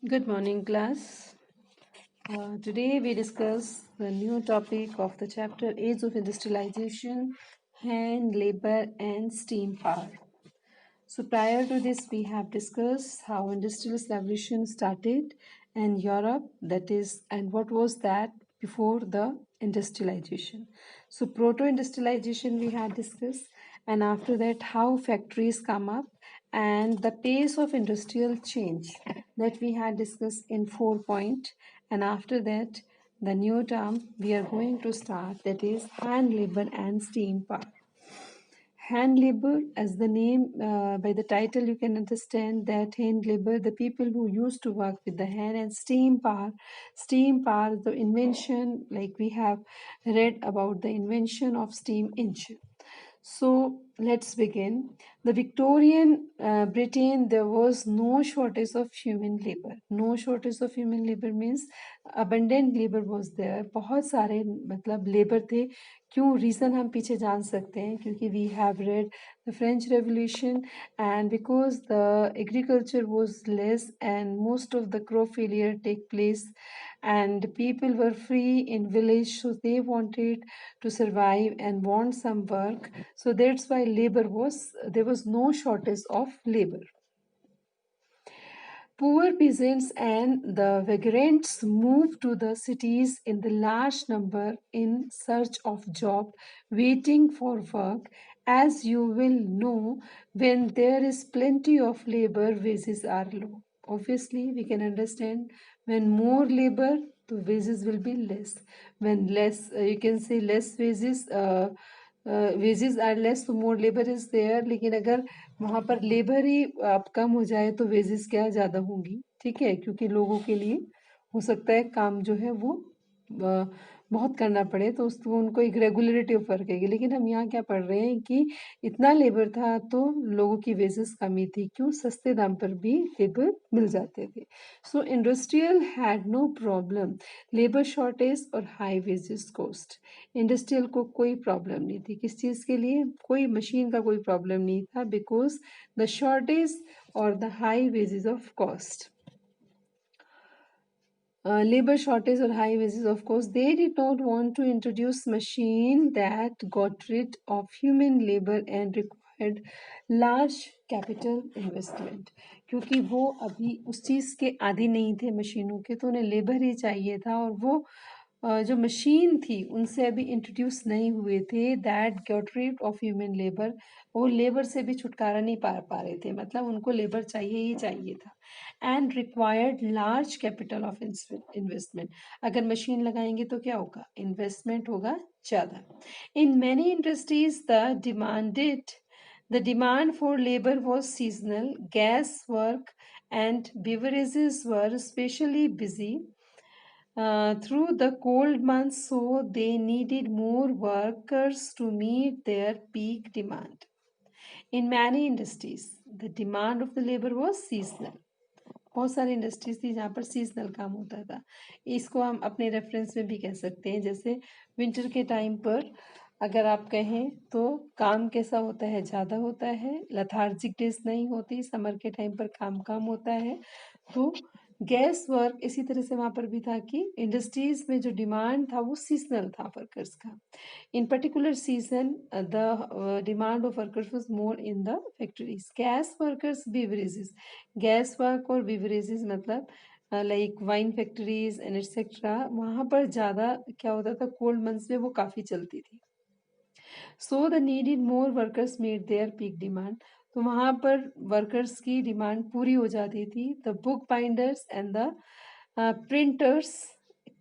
Good morning, class. Today we discuss the new topic of the chapter Age of Industrialization, Hand, Labor and Steam Power. So prior to this, we have discussed how industrial revolution started in Europe, that is, and what was that before the industrialization. So proto-industrialization we had discussed, and after that, how factories come up and the pace of industrial change that we had discussed in 4 points. And after that, the new term we are going to start, that is hand labor and steam power. Hand labor, as the name, by the title, you can understand that hand labor, the people who used to work with the hand, and steam power. Steam power, the invention, like we have read about the invention of steam engine. So let's begin. The Victorian Britain, there was no shortage of human labor. No shortage of human labor means abundant labor was there. बहुत सारे मतलब labor थे. क्यों reason हम पीछे जान सकते हैं क्योंकि we have read the French Revolution and because the agriculture was less and most of the crop failure take place and people were free in village so they wanted to survive and want some work, so that's why there was no shortage of labor. Poor peasants and the vagrants moved to the cities in the large number in search of job, waiting for work. As you will know, when there is plenty of labor, wages are low. Obviously, we can understand when more labor, the wages will be less. When less, you can say less wages. Wages are less तो more labour is there, लेकिन अगर वहां पर labour ही कम हो जाए तो wages क्या ज़्यादा होंगी, ठीक है, क्योंकि लोगों के लिए हो सकता है काम जो है वो बहुत करना पड़े तो उसको उनको एक रेगुलरिटी ऑफ वर्क है। लेकिन हम यहाँ क्या पढ़ रहे हैं कि इतना लेबर था तो लोगों की वेजेस कमी थी, क्यों, सस्ते दाम पर भी लेबर मिल जाते थे। So industrial had no problem, labour shortage और हाई वेजेस कॉस्ट। इंडस्ट्रियल को कोई प्रॉब्लम नहीं थी, किस चीज़ के लिए, कोई मशीन का कोई प्रॉब्लम नहीं था, बिकॉज द शॉर्टेज और the high wages of cost. Labor shortage or high wages, of course, they did not want to introduce machine that got rid of human labor and required large capital investment, क्योंकि वो अभी उस चीज़ के आदी नहीं थे मशीनों के, तो उन्हें लेबर ही चाहिए था और वो जो मशीन थी उनसे अभी इंट्रोड्यूस नहीं हुए थे, that got rid of human labour, वो लेबर से भी छुटकारा नहीं पा रहे थे, मतलब उनको लेबर चाहिए ही चाहिए था। And required large capital of investment, अगर मशीन लगाएंगे तो क्या होगा, इन्वेस्टमेंट होगा ज़्यादा। In many industries the demand for labor was seasonal, gas work and beverages were especially busy through the cold months, so they needed more workers to meet their peak demand. In many industries, the demand of the labor was seasonal. बहुत सारी industries थी जहाँ पर seasonal काम होता था। इसको हम अपने रेफरेंस में भी कह सकते हैं, जैसे विंटर के टाइम पर अगर आप कहें तो काम कैसा होता है, ज़्यादा होता है, लथार्जिक डेज नहीं होती, समर के टाइम पर काम कम होता है। तो गैस वर्क इसी तरह से वहाँ पर भी था कि इंडस्ट्रीज में जो डिमांड था वो सीजनल था वर्कर्स का। इन particular season the demand of workers was more in the factories. Gas workers beverages, gas work और बेवरेजेस मतलब like wine factories and etcetera, वहाँ पर ज़्यादा क्या होता था, कोल्ड मंथ्स में वो काफ़ी चलती थी। So the needed more workers made their peak demand, तो वहाँ पर वर्कर्स की डिमांड पूरी हो जाती थी। The book binders and the printers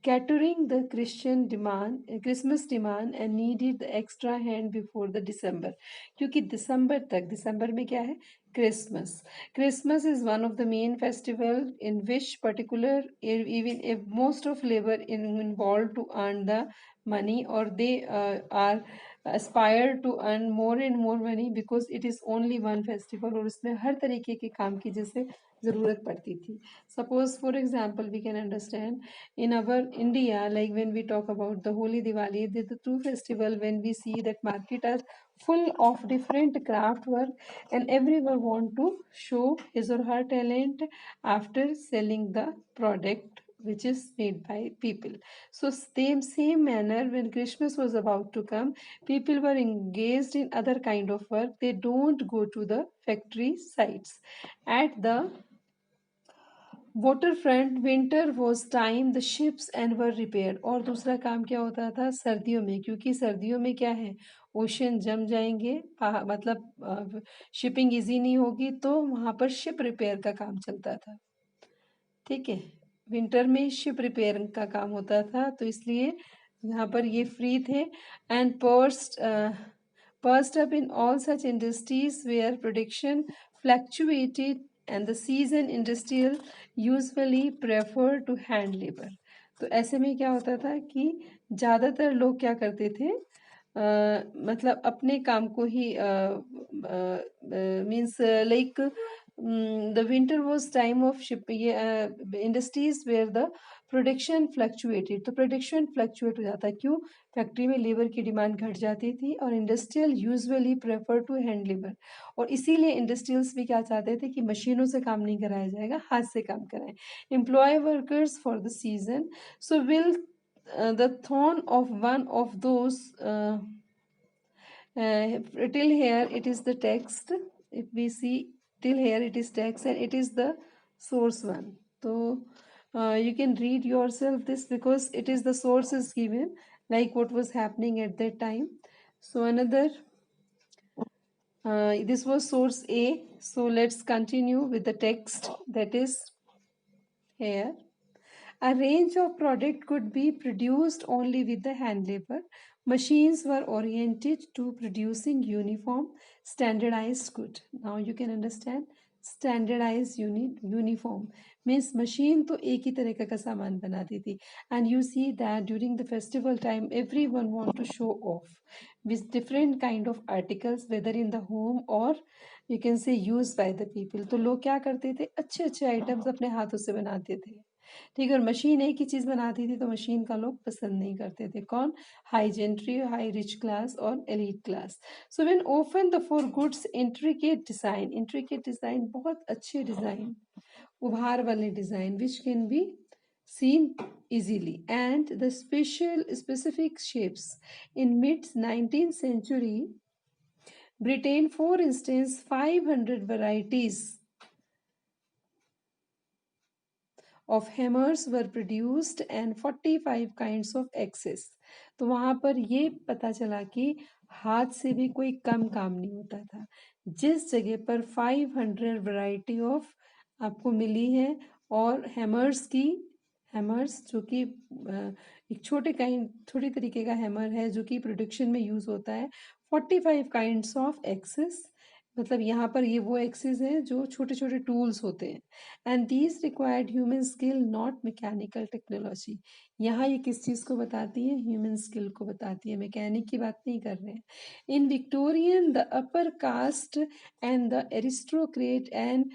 catering the Christmas demand and needed the extra hand before the December, क्योंकि दिसंबर तक, दिसंबर में क्या है, Christmas is one of the main festival in which particular even if most of labor involved to earn the money or they are aspire to earn more and more money because it is only one festival और उसमें हर तरीके के काम की जैसे ज़रूरत पड़ती थी. Suppose for example we can understand in our India, like when we talk about the Holi Diwali, the two festival when we see that market are full of different craft work and everyone want to show his or her talent after selling the product which is made by people. So same manner when Christmas was about to come, people were engaged in other kind of work. They don't go to the factory sites. At the waterfront, winter was time the ships and were repaired. और दूसरा काम क्या होता था सर्दियों में, क्योंकि सर्दियों में क्या है ओशन जम जाएंगे, मतलब शिपिंग इजी नहीं होगी, तो वहाँ पर शिप रिपेयर का काम चलता था. ठीक है, विंटर में शिप रिपेयर का काम होता था, तो इसलिए यहाँ पर ये फ्री थे. And first up in all such industries where production fluctuated and the season industrial usually prefer to hand labour. तो ऐसे में क्या होता था कि ज़्यादातर लोग क्या करते थे, मतलब अपने काम को ही means like the winter was time of ship industries where the production fluctuated. तो प्रोडक्शन फ्लक्चुएट हो जाता है, क्यों? फैक्ट्री में लेबर की डिमांड घट जाती थी और industrial usually prefer to hand labour. और इसीलिए इंडस्ट्रियल्स भी क्या चाहते थे कि मशीनों से काम नहीं कराया जाएगा, हाथ से काम कराएं. Employ workers for the season. So will the thorn of one of those till here it is the text. If we see till here it is text and it is the source one. So you can read yourself this because it is the source is given like what was happening at that time. So another this was source A. So let's continue with the text that is here. A range of product could be produced only with the hand labor. Machines were oriented to producing uniform, standardized good. Now you can understand standardized uniform means machine तो एक ही तरह का सामान बनाती थी. And you see that during the festival time everyone want to show off with different kind of articles whether in the home or you can say used by the people. तो लोग क्या करते थे, अच्छे अच्छे आइटम्स अपने हाथों से बनाते थे. ठीक है, और मशीन एक ही चीज़ बनाती थी तो मशीन का लोग पसंद नहीं करते थे. कौन? High gentry, high rich class और elite class. So when open the for goods intricate design बहुत अच्छे डिज़ाइन, उभार वाले design which can be seen easily and the specific shapes. In mid 19th century Britain, for instance, 500 varieties of hammers were produced and 45 kinds of axes. तो वहाँ पर ये पता चला कि हाथ से भी कोई कम काम नहीं होता था. जिस जगह पर 500 वैरायटी ऑफ आपको मिली है और हैमर्स जो कि एक छोटे तरीके का हैमर है जो कि प्रोडक्शन में यूज़ होता है. 45 काइंड्स ऑफ एक्सेस, मतलब यहाँ पर ये वो एक्सेस हैं जो छोटे छोटे टूल्स होते हैं. And these required human skill not mechanical technology. यहाँ ये किस चीज़ को बताती है? ह्यूमन स्किल को बताती है, मैकेनिक की बात नहीं कर रहे हैं. In Victorian the upper caste and the aristocrat and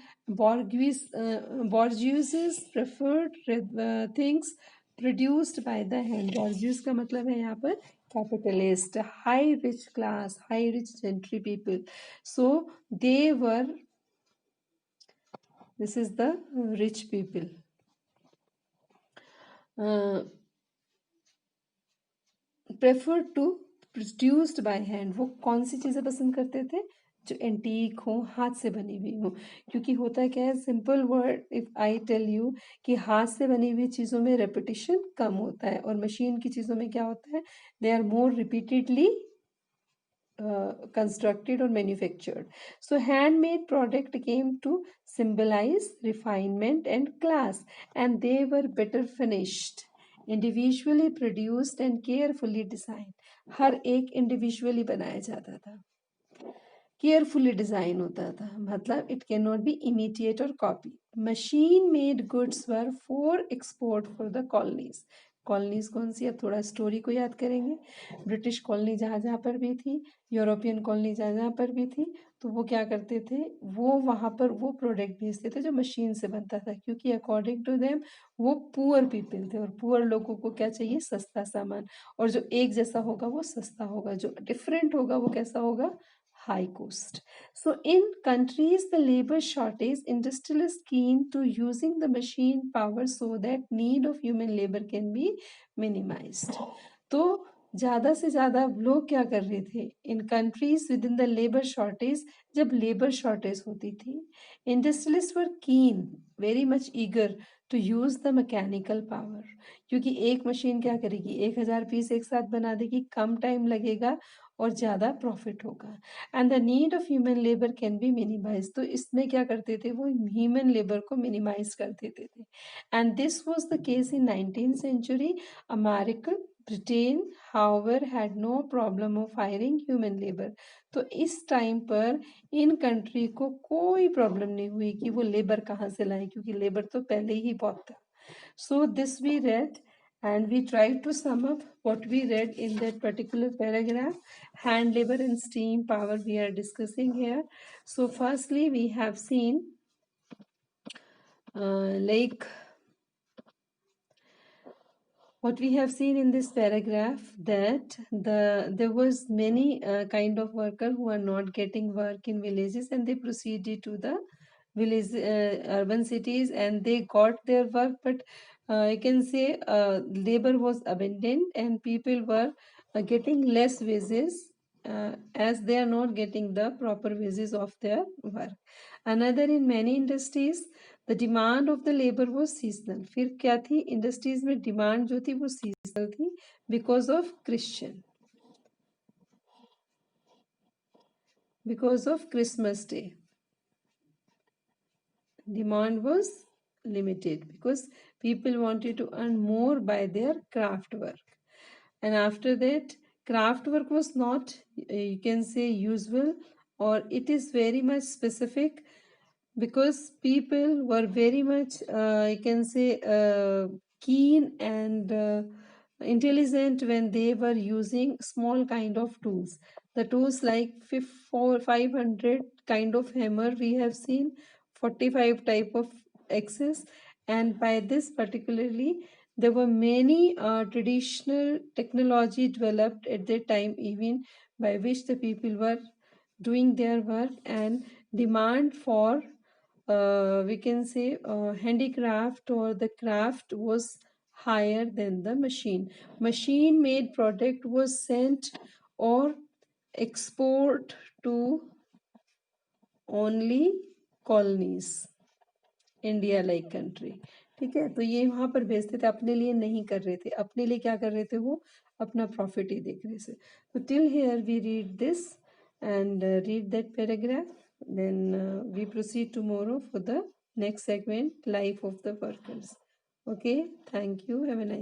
bourgeois preferred things produced by the hand. Bourgeois का मतलब है यहाँ पर capitalist, high rich class, high rich gentry people. So they were, this is the rich people. Preferred to produced by hand. वो कौन सी चीज़ें पसंद करते थे? जो एंटीक हो, हाथ से बनी हुई हो. क्योंकि होता क्या है, simple word if I tell you कि हाथ से बनी हुई चीज़ों में रेपिटेशन कम होता है और मशीन की चीज़ों में क्या होता है, they are more repeatedly constructed or manufactured. So handmade product came to symbolize refinement and class, and they were better finished, individually produced and carefully designed. हर एक individually बनाया जाता था, carefully design होता था, मतलब it cannot be imitate or copy. Machine made goods were for export for the colonies. Colonies कौन सी, अब थोड़ा स्टोरी को याद करेंगे। ब्रिटिश कॉलोनी जहाँ जहाँ पर भी थी, यूरोपियन कॉलोनी जहाँ जहाँ पर भी थी, तो वो क्या करते थे, वो वहाँ पर वो प्रोडक्ट भेजते थे जो मशीन से बनता था, क्योंकि अकॉर्डिंग टू देम वो पुअर पीपल थे, और पुअर लोगों को क्या चाहिए, सस्ता सामान, और जो एक जैसा होगा वो सस्ता होगा, जो डिफरेंट होगा वो कैसा होगा, high cost. So in countries the labor shortage, industrialists keen to using the machine power so that need of human labor can be minimized. तो ज़्यादा से ज़्यादा लोग क्या कर रहे थे, in countries with in the labour shortage, जब लेबर शॉर्टेज होती थी, industrialist were keen, very much eager to use the mechanical power, क्योंकि एक मशीन क्या करेगी, 1000 पीस एक साथ बना देगी, कम टाइम लगेगा और ज़्यादा प्रॉफिट होगा, and the need of human labour can be minimise. तो इसमें क्या करते थे, वो ह्यूमन लेबर को मिनिमाइज कर देते थे, and this was the case in 19th century. American, Britain however had no problem of hiring human labour. तो इस टाइम पर इन कंट्री को कोई प्रॉब्लम नहीं हुई कि वो लेबर कहाँ से लाएं, क्योंकि लेबर तो पहले ही बहुत था। So this we read, and we tried to sum up what we read in that particular paragraph. Hand labor and steam power we are discussing here. So firstly we have seen like what we have seen in this paragraph, that there was many kind of worker who are not getting work in villages, and they proceeded to the village urban cities, and they got their work, but you can say labor was abundant and people were getting less wages, as they are not getting the proper wages of their work. Another, in many industries the demand of the labour was seasonal. फिर क्या थी, industries में demand जो थी वो seasonal थी, because of Christmas day demand was limited because people wanted to earn more by their craft work, and after that craft work was not, you can say, usual, or it is very much specific, because people were very much you can say keen and intelligent when they were using small kind of tools, the tools like 500 kind of hammer we have seen, 45 type of axes, and by this particularly there were many traditional technology developed at that time, even by which the people were doing their work, and demand for we can say handicraft or the craft was higher than the machine made product was sent or export to only colonies, India like country. ठीक है, तो ये वहां पर भेजते थे, अपने लिए नहीं कर रहे थे, अपने लिए क्या कर रहे थे, वो अपना प्रॉफिट ही देख रहे थे। तो till here we read this and read that paragraph, then we proceed tomorrow for the next segment, life of the workers. Okay, thank you, have a nice